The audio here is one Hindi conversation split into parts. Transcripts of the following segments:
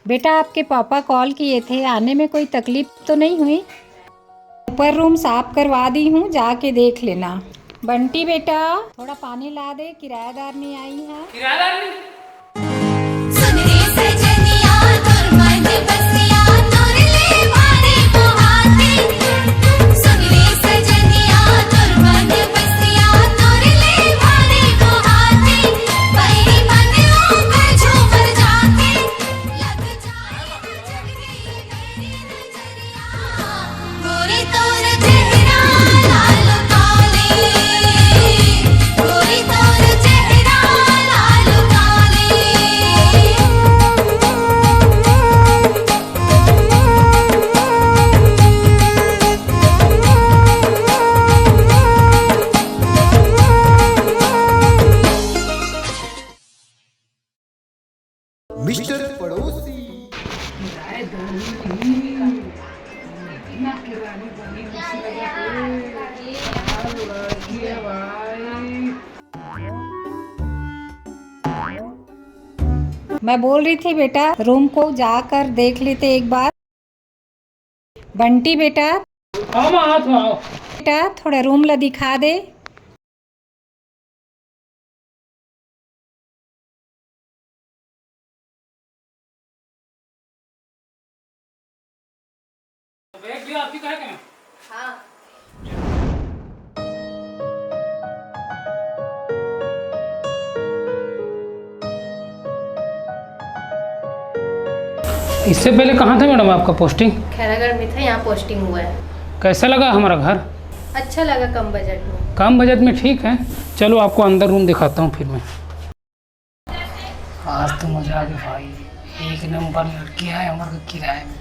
बेटा आपके पापा कॉल किए थे, आने में कोई तकलीफ तो नहीं हुई? ऊपर रूम साफ करवा दी हूँ, जाके देख लेना। बंटी बेटा थोड़ा पानी ला दे, किराएदार नहीं आई है। किराएदार नहीं? सुन रे सजनिया तोर मन बसिया तोर ले मारे मोहाती। सुन रे सजनिया तोर मन बसिया तोर ले मारे मोहाती। बैरी मनों पे झूमर जाके लग जाए जग गई मेरी नजरिया। गोरी तोर चेहरा लाल काली, गोरी तोर चेहरा लाल काली। मिस्टर पड़ोसी। मैं बोल रही थी बेटा रूम को जाकर देख लेते एक बार। बंटी बेटा आओ माँ, हाथ में आओ। बेटा थोड़ा रूम ला दिखा दे। बैग दिया आपकी कहाँ है? इससे पहले कहाँ था मैडम आपका पोस्टिंग? खैरागढ़ में था, यहाँ पोस्टिंग हुआ है। कैसा लगा हमारा घर? अच्छा लगा, कम बजट में। कम बजट में ठीक है। चलो आपको अंदर रूम दिखाता हूँ फिर मैं। आज तो मजा आ गई भाई, एक नंबर लड़की है हमारे किराए में।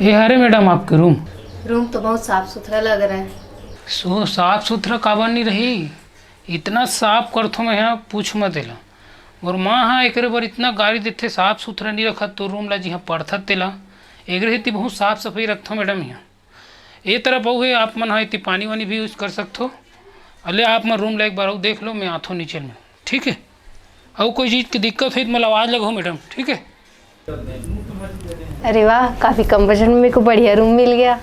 ये है रे मैडम आपके रूम। रूम तो बहुत साफ सुथरा लग रहा है। सो साफ सुथरा काबर नहीं रही, इतना साफ करथो मैं यहाँ पूछ मत देला। और माँ हाँ एक बार इतना गाड़ी देते साफ सुथरा नहीं रखा तो रूम ला जी हाँ पढ़ता तेला एक रही बहुत साफ सफाई रखथो मैडम यहाँ। ये तरफ बहु है आप मन हाँ इतनी पानी वानी भी यूज़ कर सकते। अले आप मैं रूम ला एक बार देख लो, मैं आथो नीचे में, ठीक है? और कोई चीज़ की दिक्कत है तो मैं आवाज़ लगाओ मैडम, ठीक है? अरे वाह, काफी कम बजट में मेरे को बढ़िया रूम मिल गया।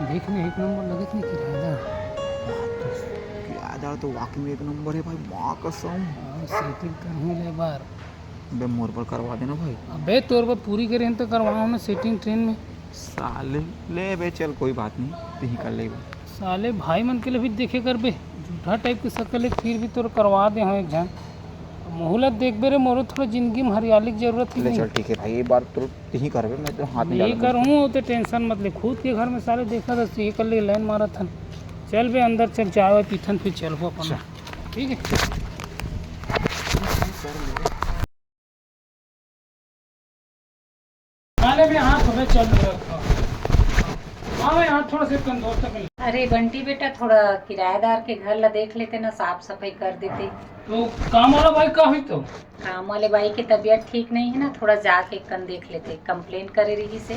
देखने एक नंबर लगे थे किराएदार। किराएदार तो वाकई में एक नंबर है भाई, माँ कसम। सेटिंग करूँ ले बार। बे मोर पर करवा देना भाई। अबे तोर बात पूरी करें तो करवाऊँ ना सेटिंग ट्रेन में। साले ले बे, चल कोई बात नहीं, तू ही कर ले। साले भाई मन के लिए भी देखे कर बे, झूठा टाइप की शक्ल है फिर भी तोर करवा दे हो एक जन। मोहलत देख बे रे, मोरो थोड़ा जिंदगी में हरियाली की जरूरत ले चल ठीक है भाई, एक बार तो तू ही कर बे, मैं तो हाथ में यही डालूंगा। करूँ तो टेंशन मत ले, खुद के घर में सारे देखा था ये कर ले लाइन मारा था। चल बे अंदर चल, चाय पीथन फिर चल हो अपना, ठीक है? में हाथ हो चल हाँ, मैं हाथ थोड़ा से कम दोस्त कर। अरे बंटी बेटा थोड़ा किराएदार के घर ला देख लेते ना, साफ सफाई कर देते। तो काम वाला भाई का हुई तो काम वाले भाई की तबीयत ठीक नहीं है ना, थोड़ा जाके कन देख लेते, कंप्लेन करे रही से।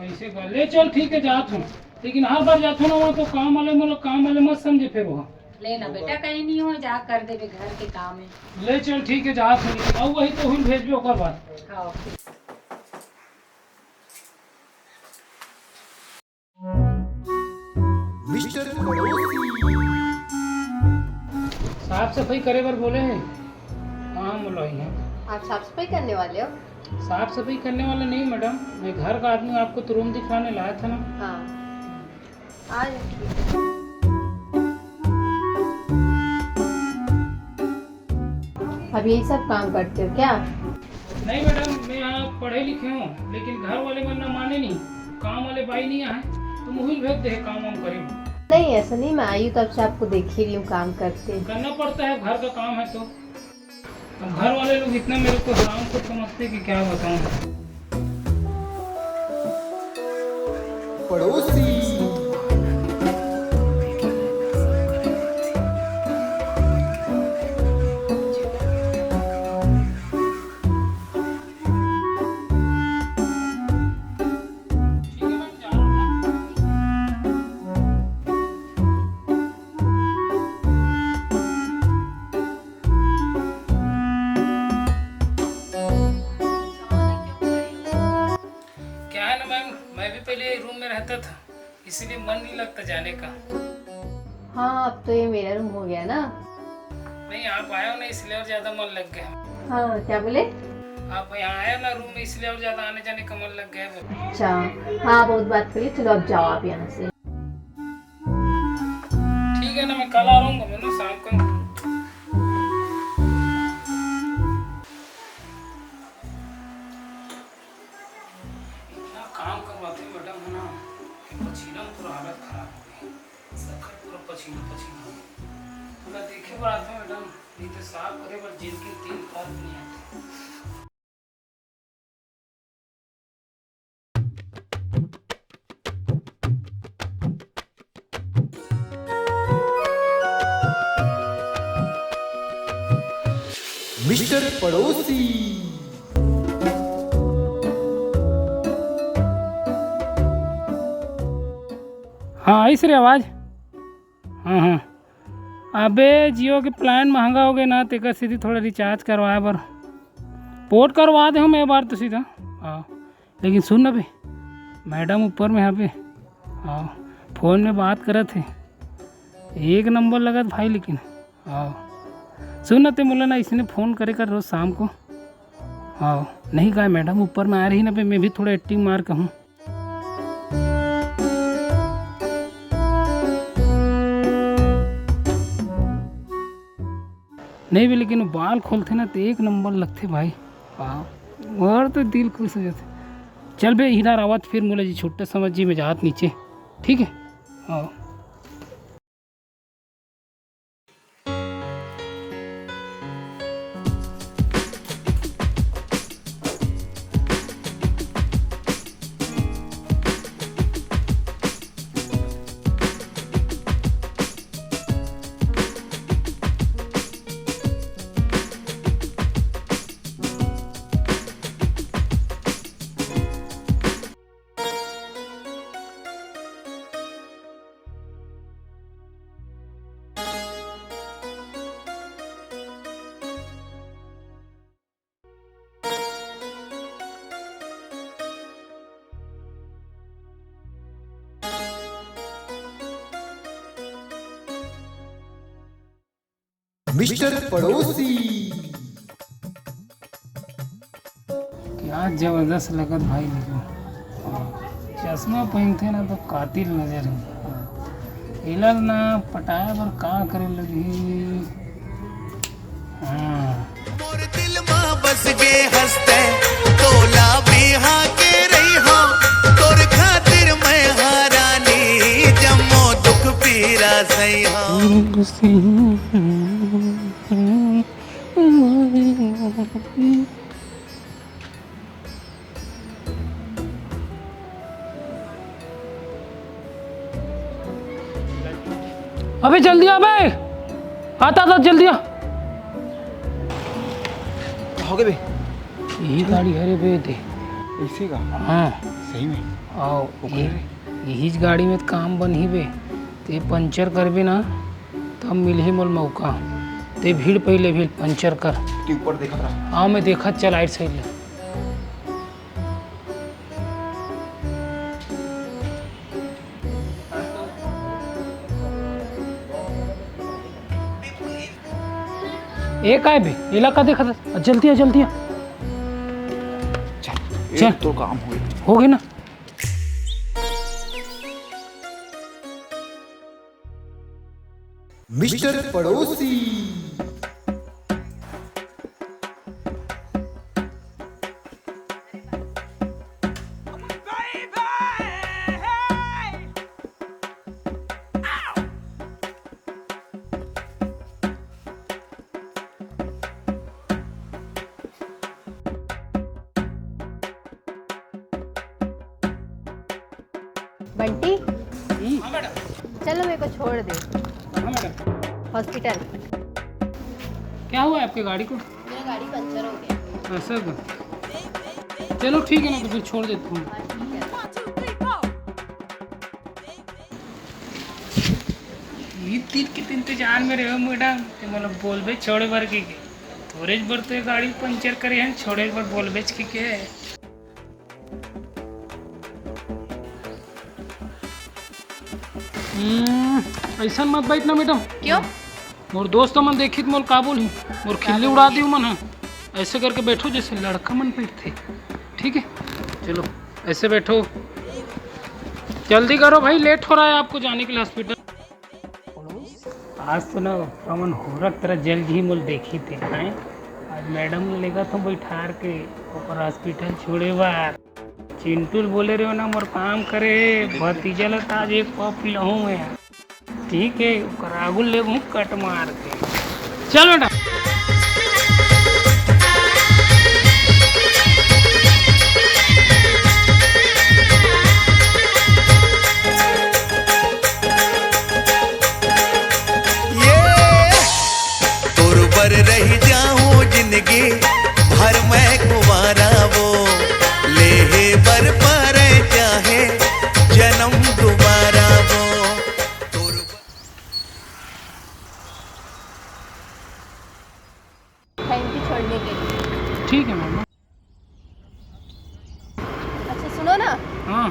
ऐसे कर ले, चल ठीक है जात हूँ, लेकिन हर बार जात हूँ ना वहाँ तो काम वाले मत समझे फिर वहाँ। लेना बेटा कहीं नहीं हो, जा कर देवे घर के काम है। ले चल ठीक है जात हूँ, और वही तो हुई भेजबे ओकर बाद। हाँ मिस्टर पड़ोसी। साफ सफाई करे बार बोले हैं। हाँ बोलो हैं। आप साफ सफाई करने वाले हो? साफ सफाई करने वाला नहीं मैडम, मैं घर का आदमी, आपको तो रूम दिखाने लाया था ना। हाँ आ जाइए। अब यही सब काम करते हो क्या? नहीं मैडम, मैं यहाँ पढ़े लिखे हूँ, लेकिन घर वाले मन न माने नहीं, काम वाले भाई नहीं आए तो मुहिल भेज दे काम वाम करे। नहीं ऐसा नहीं, मैं आई हूँ तब से आपको देख ही रही हूँ काम करते। करना पड़ता है, घर का काम है तो। अब घर वाले लोग इतना मेरे को हराम को समझते कि क्या बताऊँ। पड़ोसी। क्या है ना मैम, मैं भी पहले रूम में रहता था, इसीलिए मन नहीं लगता जाने का। हाँ, अब तो ये मेरा रूम हो गया ना। नहीं, आप आए हो ना इसलिए और ज्यादा मन लग गया। हाँ, क्या बोले? आप यहाँ आए हो ना रूम में इसलिए और ज्यादा आने जाने का मन लग गया। अच्छा, हाँ बहुत बात करी, चलो अब जाओ आप यहाँ से। ठीक है ना, मैं कल आ रहा हूँ, मैं ना शाम को। इतना काम करवाते हैं मैडम है ना कि पसीना में पूरा हालत खराब हो गई, सखत पूरा पसीना पसीना हो गया। थोड़ा देखे पर आते हैं मैडम, नहीं तो साफ करे पर जिनके 3 फर्क नहीं आते। मिस्टर पड़ोसी। हाँ आई सर आवाज़। हाँ हाँ, अबे जियो के प्लान महंगा हो गया ना, तेकर सीधी थोड़ा रिचार्ज करवाए बर पोर्ट करवा दे हम एक बार तो सीधा। हाँ लेकिन सुन ना बे, मैडम ऊपर में यहाँ पे हाँ फ़ोन में बात करे थे, एक नंबर लगा भाई। लेकिन हाँ सुन ना, ते बोला ना इसने फ़ोन करे कर रोज़ शाम को। हाँ नहीं कहा मैडम ऊपर में आ रही ना पे, मैं भी थोड़ा एक्टिंग मार के हूँ। नहीं भी, लेकिन बाल खोलते ना तो एक नंबर लगते भाई। हाँ और तो दिल खुश हो जाते। चल बे इधर आवाज, फिर बोले जी छोटे समझ जी में जात नीचे, ठीक है। हाँ मिस्टर पड़ोसी। क्या जबरदस्त लगत भाई। लेकिन चश्मा पहनते ना तो कातिल नजर है। इलर ना पटाया पर का करे लगी। हाँ मोर दिल मां बस गे हंसते तोला बिहा के रही हो, तोर खातिर मैं हारानी जम्मो दुख पीरा सही हो। अबे जल्दी आ बे, आता था जल्दी आ। हो गए बे? यही गाड़ी है रे बे दे। इसी का? हाँ सही में? आओ यही गाड़ी में तो काम बन ही बे। ते पंचर करबे ना तब मिल ही मोल मौका। ते भीड़ पहले भीड़ पंचर कर। तू ऊपर देखा रहा? हाँ मैं देखा, चल आइट साइड ले। एक आए बे, इलाका देखा था। जल्दी आ जल्दी आ। चल चल। तो काम हो गया। हो गए ना। मिस्टर पड़ोसी। बंटी हाँ मैडम। चलो मेरे को छोड़ दे हाँ मैडम। हॉस्पिटल। क्या हुआ है आपकी गाड़ी को? मेरा गाड़ी पंचर हो गया। ऐसा का? चलो ठीक है ना, तो फिर छोड़ देता हूँ। तीन के इंतजार में रहे हो मैडम, तो मतलब बोलबे छोड़े भर के थोड़े भर तो गाड़ी पंचर करे हैं, छोड़े भर बोलबे के ऐसा मत बैठ ना मैडम। क्यों? मोर दोस्त मन देखी तो मोर का बोली, मोर खिल्ली उड़ा दी मन है। ऐसे करके बैठो जैसे लड़का मन बैठते, ठीक है? चलो ऐसे बैठो, जल्दी करो भाई, लेट हो रहा है आपको जाने के लिए हॉस्पिटल। आज तो ना पवन हो रहा तरह जल्द ही मोल देखी थे हैं। आज मैडम ने लेगा तो बैठार के ऊपर हॉस्पिटल छोड़े बार चिंटू बोले रहे हो ना मोर काम करे भतीजा लता आज एक पॉप पिलाऊँ मैं, ठीक है? आगुल ले कट मार के चल बेटा। पर रह जाऊं जिंदगी भर मैं कुंवारा वो ले बर पर चाहे जन्म दोबारा वो। थैंक यू छोड़ने के लिए। ठीक है मैम। अच्छा सुनो ना, हाँ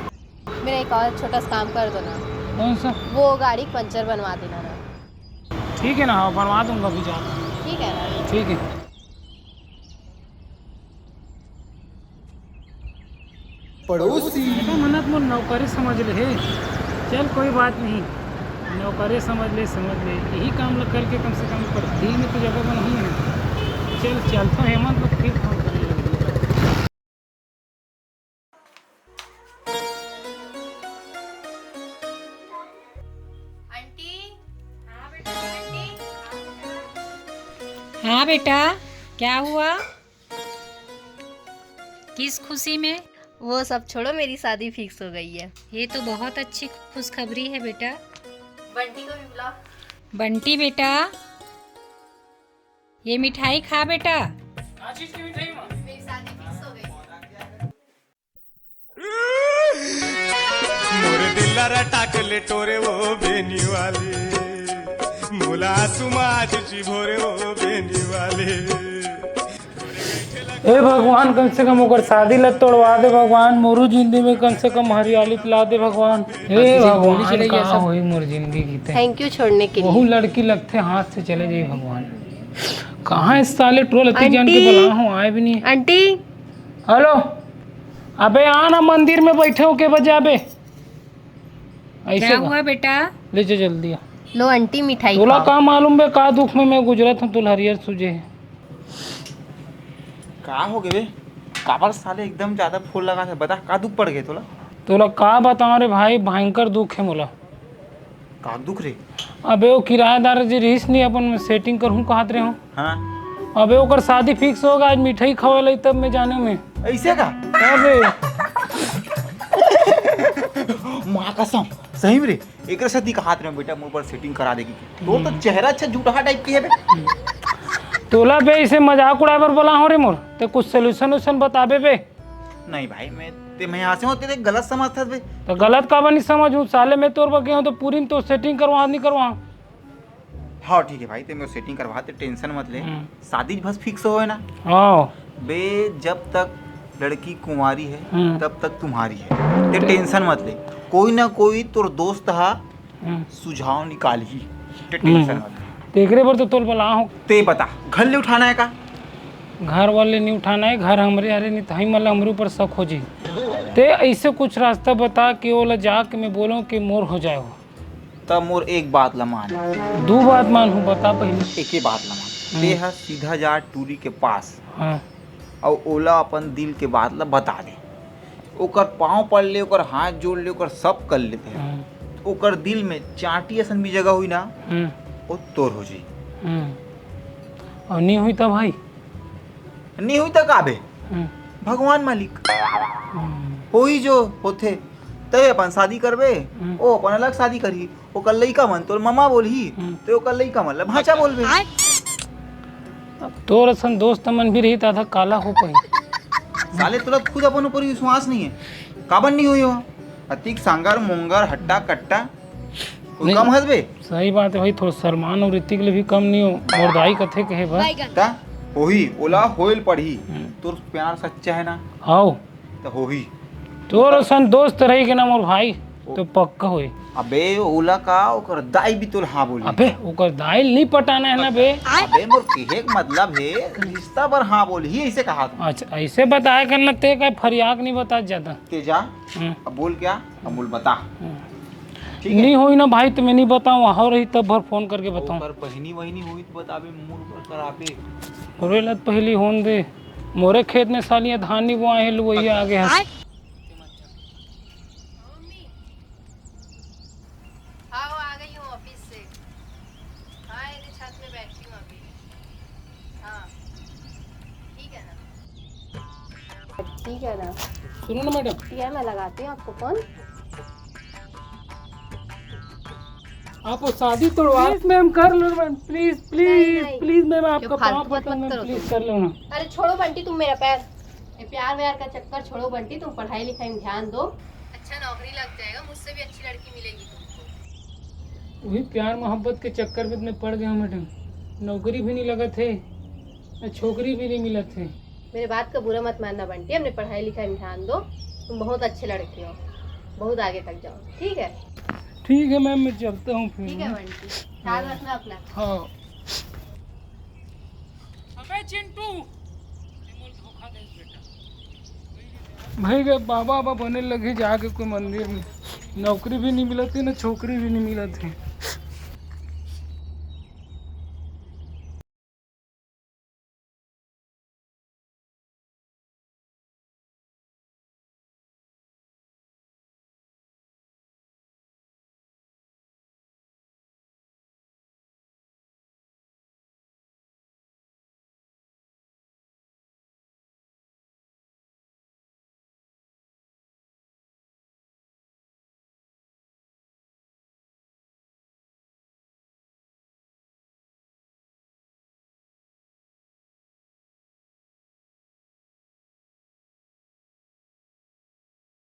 मेरा एक और छोटा सा काम कर दो ना। कौन सा? वो गाड़ी पंचर बनवा देना ना। ठीक है ना, हाँ बनवा दूंगा अभी जा। ठीक है ना? ठीक है। पड़ोसी बेटा मन्नत मोर नौकरी समझ ले है। चल कोई बात नहीं, नौकरी समझ ले यही काम लग करके कम से कम पर दिल में तो जगह नहीं है। चल चलता हेमंत लोग फिर काम करने लगे। हाँ बेटा, क्या हुआ? किस खुशी में? वो सब छोड़ो, मेरी शादी फिक्स हो गई है। ये तो बहुत अच्छी खुशखबरी है बेटा। बंटी को भी बुलाओ। बंटी बेटा, ये मिठाई खा बेटा। चीज की मिठाई मां? मेरी शादी फिक्स हो गई। मोरे दिल्ला टाकले टोरे वो बेनी वाले मुला सुमाज भोरे वो बेनी वाले। हे भगवान, कम से कम होकर शादी लत तोड़वा दे भगवान, मोरू जिंदगी में कम से कम हरियाली पिला दे भगवान। हे भगवान, कहाँ हुई मोर जिंदगी की? थैंक यू छोड़ने के लिए। बहु लड़की लगते हाथ से चले जाई भगवान। कहाँ इस साले ट्रोल अति जान के बुला हूँ, आए भी नहीं। आंटी हेलो, अबे आना, मंदिर में बैठे हो के बजे अबे? ऐसे क्या हुआ बेटा? ले जा जल्दी। लो आंटी मिठाई तोला खाओ। का मालूम बे का दुख में मैं गुजरत हूँ, तुलहरियर सुझे का हो गए बे? काबर साले एकदम ज्यादा फूल लगा था, बता का दुख पड़ गए तोला? तोला का बताओ रे भाई, भयंकर दुख है मोला। का दुख रे? अबे वो किराएदार जी रहीस नहीं अपन में सेटिंग करहूँ कहत रहे हूँ। हाँ अबे ओकर शादी फिक्स होगा, आज मिठाई खवाई तब मैं जाने में। ऐसे का? अबे माँ कसम सही में रे, एक साथी का हाथ में बेटा मुंह पर सेटिंग करा देगी। तो चेहरा अच्छा झूठा टाइप की है बे। तोला बे इसे मजाक उड़ाए बर बोला हो रे मोर, ते कुछ सोल्यूशन वोल्यूशन बताबे बे। नहीं भाई, मैं यहाँ से होते थे गलत समझता बे। तो गलत का बनी समझूं साले, मैं तोर बके हूँ तो पूरी तो सेटिंग करवा नहीं करवा। हाँ ठीक है भाई, ते मैं सेटिंग करवाते, टेंशन मत ले। शादी बस फिक्स हो ना हाँ बे, जब तक लड़की कुंवारी है तब तक तुम्हारी है, ते टेंशन मत ले। कोई ना कोई तोर दोस्त हा सुझाव निकाल ही, ते टेंशन मत ले। तेरे पर तो तोल बोला हूँ। ते बता घर ले उठाना है का? घर वाले नहीं उठाना है, घर हमरे अरे नहीं तो मतलब हमरे ऊपर शक हो जी। ते ऐसे कुछ रास्ता बता कि वो जा के मैं बोलूँ कि मोर हो जाए। हो तब मोर एक बात ला मान। दो बात मान हूँ, बता पहले। एक ही बात ला मान, ते हा सीधा जा टूरी के पास हाँ और ओला अपन दिल के बात ला बता दे। ओकर पाँव पड़ ले, ओकर हाथ जोड़ ले, ओकर सब कर लेते हैं। ओकर दिल में चाटी असन भी जगह हुई ना, वो तोर हो जी। और नहीं हुई तब भाई? नहीं हुई तक आबे भगवान मालिक हो ही जो होते ते अपन शादी करबे ओ अपन अलग शादी करही ओकर लइका मन तोर मामा बोलही तो ओकर लइका मन ल भाचा बोलबे। तोर असन दोस्त मन भी रही तो आधा काला हो पाई। साले तुला खुद अपन ऊपर विश्वास नहीं है काबन नहीं हुई हो अतिक सांगर मोंगर हट्टा कट्टा कोई कम हसबे। सही बात है भाई, थोड़ा सलमान और ऋतिक ले भी कम नहीं हो। मोर दाई कथे कहे बा ता होही ओला होइल पढ़ी तोर प्यार सच्चा है ना आओ तो होही। तोर असन दोस्त रही के ना मोर भाई तो पक्का होई। अबे ओला का ओकर दाई भी तोर हाँ बोली। अबे ओकर दाइल नहीं पटाना है ना बे। अबे मोर कहे के मतलब है रिश्ता पर हाँ बोली ऐसे कहा था। अच्छा ऐसे बताया करना ते का फरियाक नहीं बता ज्यादा। ते जा अब बोल क्या अब बोल बता। ठीक है नहीं होई ना भाई तो मैं नहीं बताऊँ, हो रही तब भर फोन करके बताऊँ। ओकर बहनी वहनी हुई तो बताबे मुंह पर कराबे। होरे लत पहली होन दे, मोरे खेत में सालियाँ धान नहीं बोआए हैं लुवैया आगे हंस। हाँ आ गई हूँ ऑफिस से। हाँ इधर छत में बैठी हूँ अभी। हाँ ठीक है ना। ठीक है ना, सुनो ना मैडम, ठीक है मैं लगाती हूँ आपको फोन। आप वो शादी तोड़वा मैम कर लो मैम, प्लीज प्लीज नहीं। प्लीज मैम आपका फालतू पाँव बात पड़ता है मत मैम, करो प्लीज तुम। कर लो ना। अरे छोड़ो बंटी तुम मेरा पैर, ये प्यार व्यार का चक्कर छोड़ो बंटी, तुम पढ़ाई लिखाई में ध्यान दो। अच्छा नौकरी लग जाएगा, मुझसे भी अच्छी लड़की मिलेगी तुमको। वही प्यार मोहब्बत के चक्कर में इतने पड़ गए हो मैडम, नौकरी भी नहीं लगा थे, छोकरी भी नहीं मिला थे। मेरे बात का बुरा मत मानना बंटी, अपने पढ़ाई लिखाई में ध्यान दो। तुम बहुत अच्छे लड़के हो, बहुत आगे तक जाओ। ठीक है ठीक है मैम मैं चलता हूँ फिर। ठीक है बंटी, ख्याल रखना अपना। हाँ। अबे चिंटू धोखा दे बेटा भाई गए बाबा बाबा बने लगे जाके कोई मंदिर में, नौकरी भी नहीं मिला थी ना छोकरी भी नहीं मिला थी।